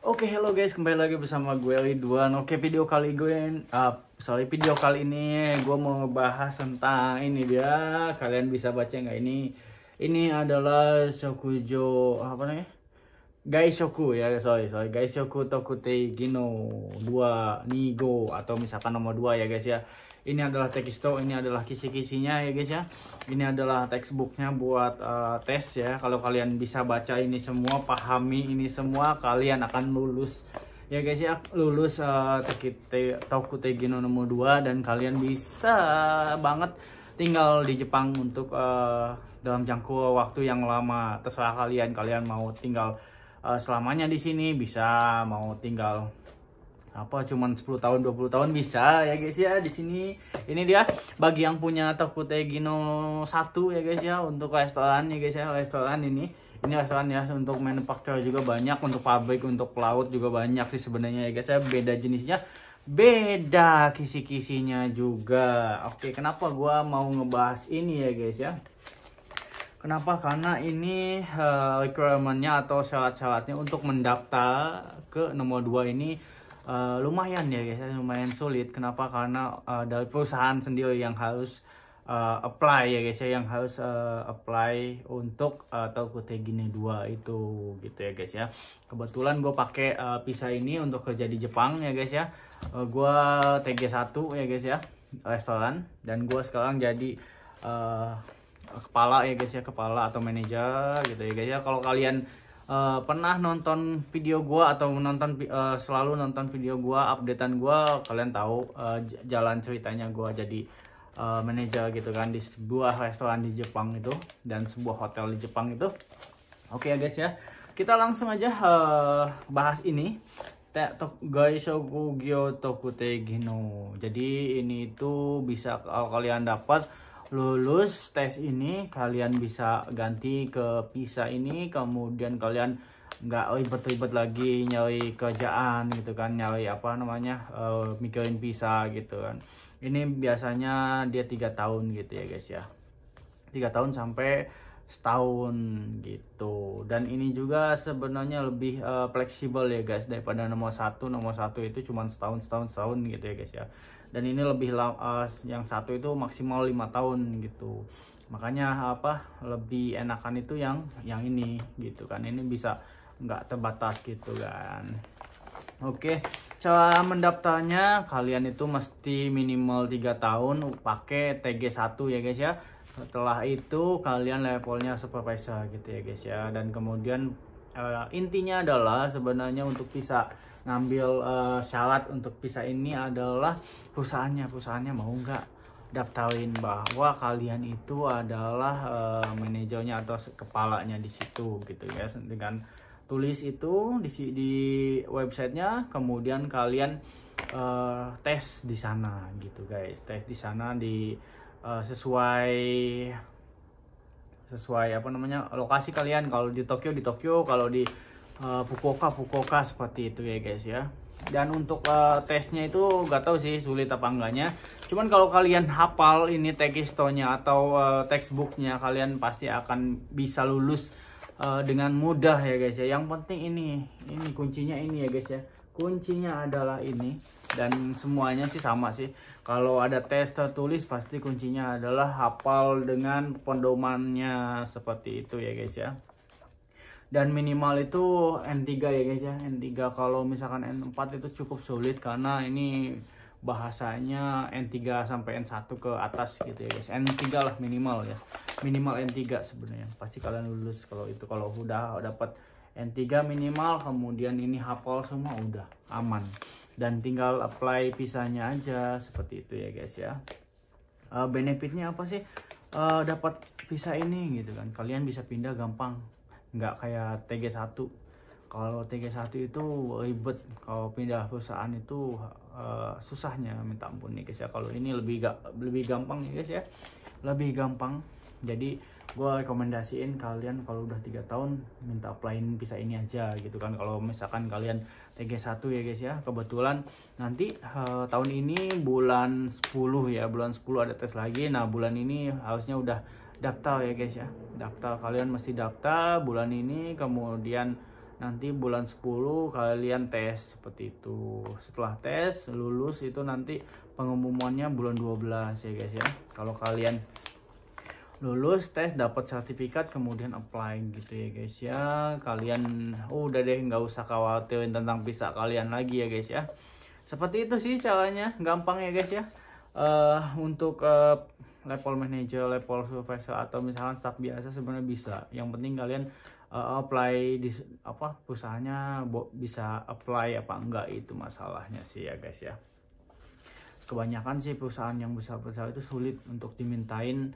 Oke, hello guys, kembali lagi bersama gue Ridwan. Oke, video kali ini gue mau ngebahas tentang ini dia. Kalian bisa baca nggak ini? Ini adalah Shokujo apa namanya? Gaishoku ya, sorry Gaishoku Tokutei Gino 2 Nigo atau misalkan nomor 2 ya guys ya. Ini adalah tekisto, ini adalah kisi-kisinya ya guys ya. Ini adalah textbooknya buat tes ya. Kalau kalian bisa baca ini semua, pahami ini semua, kalian akan lulus ya guys ya. Lulus Tokutei Gino nomor 2 dan kalian bisa banget tinggal di Jepang untuk dalam jangka waktu yang lama. Terserah kalian mau tinggal selamanya di sini, bisa mau tinggal cuman 10 tahun 20 tahun bisa ya guys ya di sini. Ini dia bagi yang punya Tokutei Gino 1 ya guys ya, untuk restoran ya guys ya. Restoran ini restoran ya, untuk manufaktur juga banyak, untuk pabrik, untuk pelaut juga banyak sih sebenarnya ya guys ya. Beda jenisnya, beda kisi-kisinya juga. Oke, kenapa gua mau ngebahas ini ya guys ya? Kenapa? Karena ini requirementnya atau syarat-syaratnya untuk mendaftar ke nomor 2 ini lumayan ya guys, lumayan sulit. Kenapa? Karena dari perusahaan sendiri yang harus apply ya guys ya, yang harus apply untuk Tokutei Gino 2 itu gitu ya guys ya. Kebetulan gue pakai visa ini untuk kerja di Jepang ya guys ya. Gue TG1 ya guys ya, restoran, dan gue sekarang jadi kepala ya guys ya, kepala atau manajer gitu ya guys ya. Kalau kalian pernah nonton video gua atau selalu nonton video gua, updatean gua, kalian tahu jalan ceritanya gua jadi manajer gitu kan di sebuah restoran di Jepang itu dan sebuah hotel di Jepang itu. Oke ya guys ya, kita langsung aja bahas ini. Gaishoku Tokutei Gino. Jadi ini tuh bisa, kalau kalian dapat lulus tes ini, kalian bisa ganti ke visa ini, kemudian kalian nggak ribet-ribet lagi nyari kerjaan gitu kan, nyari mikirin visa gitu kan. Ini biasanya dia 3 tahun gitu ya guys ya, 3 tahun sampai setahun gitu. Dan ini juga sebenarnya lebih fleksibel ya guys daripada nomor 1 itu cuma setahun gitu ya guys ya. Dan ini lebih yang satu itu maksimal 5 tahun gitu. Makanya lebih enakan itu yang ini gitu kan. Ini bisa nggak terbatas gitu kan. Oke, cara mendaftarnya kalian itu mesti minimal 3 tahun pakai TG1 ya guys ya. Setelah itu kalian levelnya supervisor gitu ya guys ya. Dan kemudian intinya adalah sebenarnya untuk bisa ngambil syarat untuk visa ini adalah perusahaannya mau nggak daftarin bahwa kalian itu adalah manajernya atau kepalanya di situ gitu ya, dengan tulis itu di websitenya. Kemudian kalian tes di sana gitu guys, tes di sana sesuai lokasi kalian. Kalau di Tokyo, kalau di Fukuoka seperti itu ya guys ya. Dan untuk tesnya itu gak tahu sih sulit apa enggaknya. Cuman kalau kalian hafal ini tekistonya atau textbooknya, kalian pasti akan bisa lulus dengan mudah ya guys ya. Yang penting ini kuncinya ini ya guys ya. Kuncinya adalah ini, dan semuanya sih sama sih. Kalau ada tes tertulis pasti kuncinya adalah hafal dengan pedomannya seperti itu ya guys ya. Dan minimal itu N3 ya guys ya, N3. Kalau misalkan N4 itu cukup sulit karena ini bahasanya N3 sampai N1 ke atas gitu ya guys. N3 lah minimal ya, minimal N3 sebenarnya. Pasti kalian lulus kalau itu, kalau udah dapat N3 minimal, kemudian ini hafal semua, udah aman. Dan tinggal apply visanya aja seperti itu ya guys ya. Benefitnya apa sih dapat visa ini gitu kan? Kalian bisa pindah gampang, nggak kayak TG1. Kalau TG1 itu ribet, kalau pindah perusahaan itu susahnya minta ampun nih guys ya. Kalau ini lebih gampang ya guys ya, lebih gampang. Jadi gue rekomendasiin kalian kalau udah 3 tahun minta applyin visa ini aja gitu kan. Kalau misalkan kalian TG1 ya guys ya, kebetulan nanti tahun ini bulan 10 ya, bulan 10 ada tes lagi. Nah bulan ini harusnya udah daftar ya guys ya, daftar. Kalian mesti daftar bulan ini, kemudian nanti bulan 10 kalian tes seperti itu. Setelah tes lulus itu nanti pengumumannya bulan 12 ya guys ya. Kalau kalian lulus tes dapat sertifikat kemudian apply gitu ya guys ya. Kalian udah deh nggak usah khawatirin tentang visa kalian lagi ya guys ya. Seperti itu sih caranya, gampang ya guys ya. Untuk level manager, level supervisor atau misalkan staff biasa sebenarnya bisa. Yang penting kalian apply di perusahaannya bisa apply apa enggak, itu masalahnya sih ya guys ya. Kebanyakan sih perusahaan yang besar-besar itu sulit untuk dimintain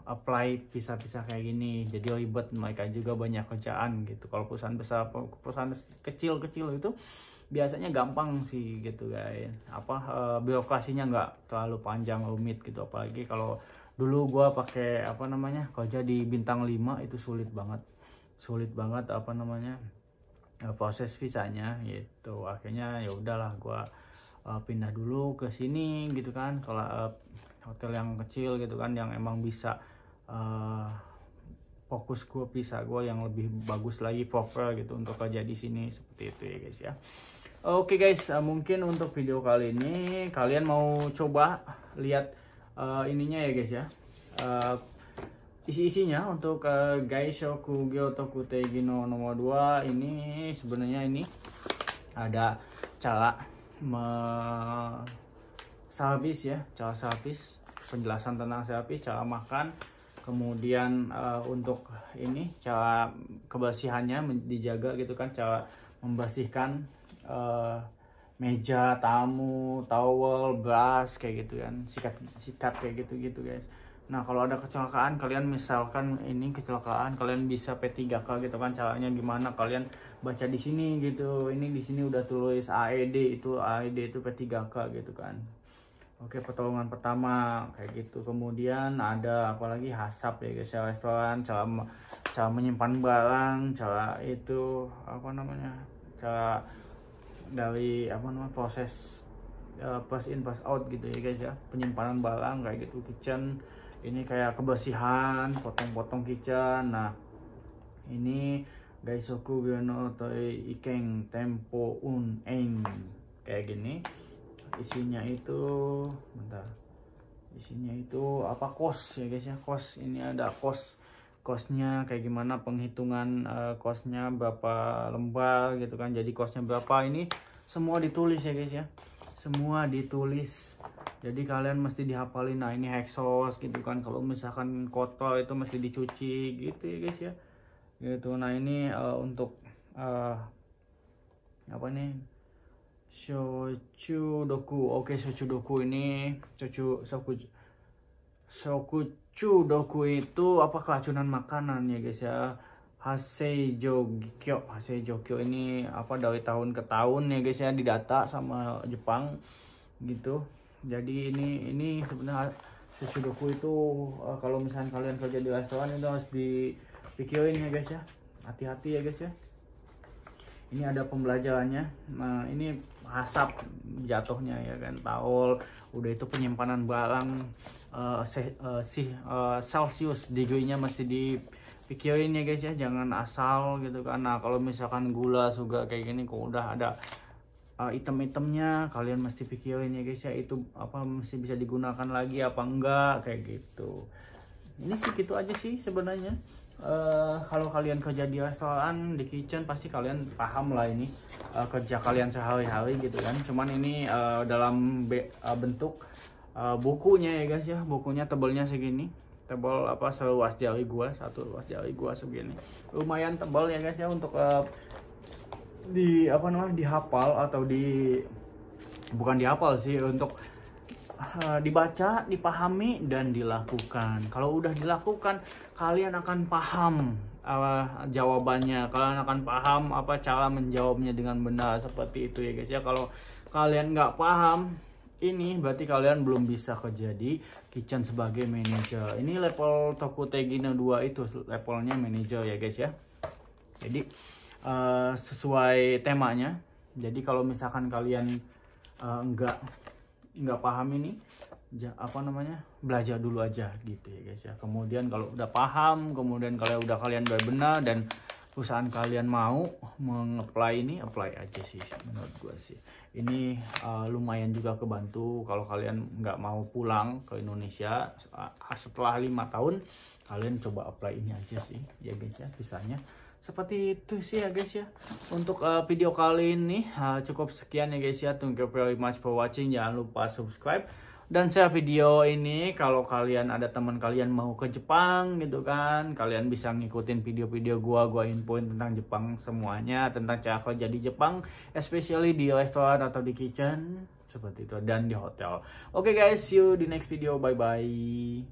apply visa-visa kayak gini, jadi ribet, mereka juga banyak kerjaan gitu. Kalau perusahaan besar, perusahaan kecil-kecil itu biasanya gampang sih gitu guys. Birokrasinya nggak terlalu panjang rumit gitu. Apalagi kalau dulu gua pakai kerja di bintang 5 itu sulit banget proses visanya gitu. Akhirnya ya udahlah gua pindah dulu ke sini gitu kan. Kalau hotel yang kecil gitu kan, yang emang bisa fokus visa gue yang lebih bagus lagi, proper gitu untuk kerja di sini, seperti itu ya guys ya. Oke guys, mungkin untuk video kali ini kalian mau coba lihat ininya ya guys ya, isi-isinya untuk Gaishoku Gyotoku Teigi no nomor 2 ini. Sebenarnya ini ada cara servis ya, cara servis, penjelasan tentang servis, cara makan, kemudian untuk ini cara kebersihannya dijaga gitu kan, cara membersihkan meja tamu, towel, brush kayak gitu kan, sikat kayak gitu guys. Nah kalau ada kecelakaan, kalian misalkan ini kecelakaan, kalian bisa P3K gitu kan, caranya gimana kalian baca di sini gitu. Ini di sini udah tulis AED itu P3K gitu kan. Oke, pertolongan pertama kayak gitu. Kemudian ada apalagi hasap ya guys ya, restoran, cara menyimpan barang, cara itu cara dari proses pass in pass out gitu ya guys ya, penyimpanan barang kayak gitu. Kitchen ini kayak kebersihan, potong-potong kitchen. Nah ini Gaisoku Gyono Toi Ikeng Tempo Un Eng kayak gini. Isinya itu kos ya guys ya, kos. Ini ada kosnya kayak gimana, penghitungan kosnya berapa lembar gitu kan, jadi kosnya berapa, ini semua ditulis ya guys ya, semua ditulis. Jadi kalian mesti dihafalin. Nah ini hexos gitu kan, kalau misalkan kotor itu mesti dicuci gitu ya guys ya gitu. Nah ini untuk Shochu doku. Oke, shochu doku ini shokuchu doku itu keracunan makanan ya guys ya. Hasei jokyo ini dari tahun ke tahun ya guys ya, didata sama Jepang gitu. Jadi ini sebenarnya shochu doku itu kalau misalnya kalian kerja di restoran itu harus dipikirin ya guys ya, hati-hati ya guys ya. Ini ada pembelajarannya. Nah ini asap jatuhnya ya kan, towel, udah itu penyimpanan barang, Celsius degree-nya mesti dipikirin ya guys ya, jangan asal gitu kan. Nah kalau misalkan gula juga kayak gini, kok udah ada item-itemnya, kalian mesti pikirin ya guys ya, itu mesti bisa digunakan lagi apa enggak kayak gitu. Ini sih gitu aja sih sebenarnya. Kalau kalian kerja di restoran, di kitchen, pasti kalian paham lah ini kerja kalian sehari-hari gitu kan. Cuman ini dalam bentuk bukunya ya guys ya. Bukunya tebelnya segini, tebal seluas jari gua, satu luas jari gua segini. Lumayan tebal ya guys ya, untuk dihafal atau bukan dihafal sih, untuk dibaca, dipahami, dan dilakukan. Kalau udah dilakukan, kalian akan paham jawabannya, kalian akan paham cara menjawabnya dengan benar, seperti itu ya guys ya. Kalau kalian nggak paham ini, berarti kalian belum bisa kerja di kitchen sebagai manajer. Ini level Toku Tegino 2 itu levelnya manajer ya guys ya. Jadi sesuai temanya. Jadi kalau misalkan kalian nggak paham ini, belajar dulu aja gitu ya guys ya. Kemudian kalau udah paham, kemudian kalau kalian benar dan perusahaan kalian mau mengapply ini, apply aja sih menurut gue sih. Ini lumayan juga kebantu kalau kalian nggak mau pulang ke Indonesia setelah 5 tahun, kalian coba apply ini aja sih ya guys ya, kisahnya seperti itu sih ya guys ya. Untuk video kali ini cukup sekian ya guys ya. Thank you very much for watching. Jangan lupa subscribe dan share video ini. Kalau kalian ada teman kalian mau ke Jepang gitu kan, kalian bisa ngikutin video-video gua infoin tentang Jepang semuanya, tentang cara kerja di Jepang, especially di restoran atau di kitchen seperti itu, dan di hotel. Oke guys, see you di next video. Bye bye.